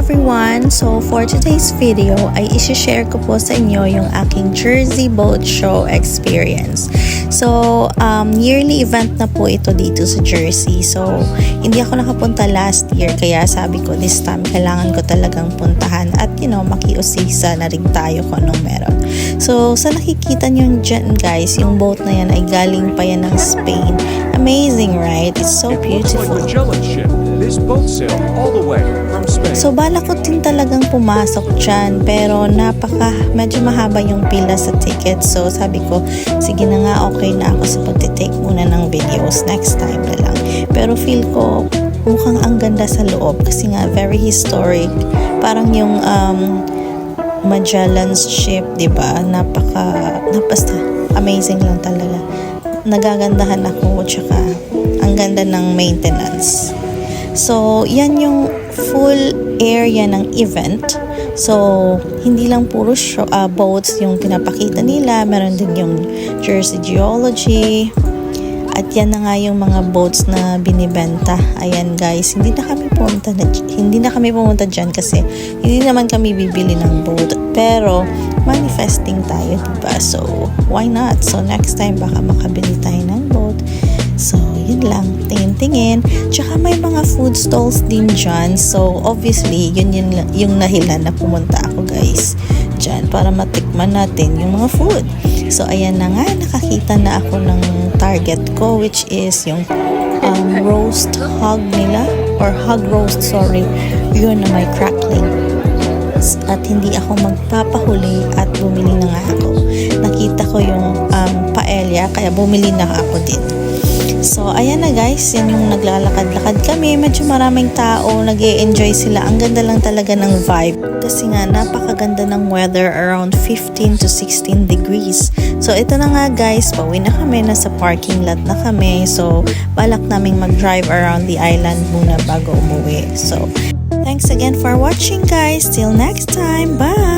everyone! So for today's video ay isi-share ko po sa inyo yung aking Jersey Boat Show experience. So yearly event na po ito dito sa Jersey. So hindi ako nakapunta last year kaya sabi ko this time kailangan ko talagang puntahan at makiusisa na rin tayo kung anong meron. So sa nakikita nyo dyan guys, yung boat na yan ay galing pa yan ng Spain. Amazing, right? It's so beautiful. This boat sailed all the way from Spain. So balak ko din talagang pumasok dyan pero medyo mahaba yung pila sa ticket. So sabi ko, sige na nga, okay na ako sa pagtitake muna ng videos, next time na lang. Pero feel ko mukhang ang ganda sa loob kasi nga very historic. Parang yung Magellan's ship, diba? Basta amazing lang talaga. Nagagandahan ako tsaka ang ganda ng maintenance. So, yan yung full area ng event. So, hindi lang puro boats yung pinapakita nila. Meron din yung Jersey Geology. At yan na nga yung mga boats na binibenta. Ayan guys, hindi na kami pumunta dyan kasi hindi naman kami bibili ng boat. Pero, manifesting tayo, diba? So, why not? So, next time baka makabili tayo ng boat. So, yun lang. Tingin-tingin. Tsaka may mga food stalls din dyan. So, obviously, yun yung nahilan na pumunta ako guys dyan para matikman natin yung mga food. So, ayan na nga. Nakakita na ako ng target ko which is yung roast hog nila or hog roast, sorry. Yun na may crackling. At hindi ako magpapahuli at bumili na nga ako. Nakita ko yung paella kaya bumili na ako din. So, ayan na guys, yan yung naglalakad-lakad kami. Medyo maraming tao, nag-e-enjoy sila. Ang ganda lang talaga ng vibe. Kasi nga, napakaganda ng weather, around 15 to 16 degrees. So, ito na nga guys, pauwi na kami, nasa parking lot na kami. So, balak naming mag-drive around the island muna bago umuwi. So, thanks again for watching guys. Till next time, bye!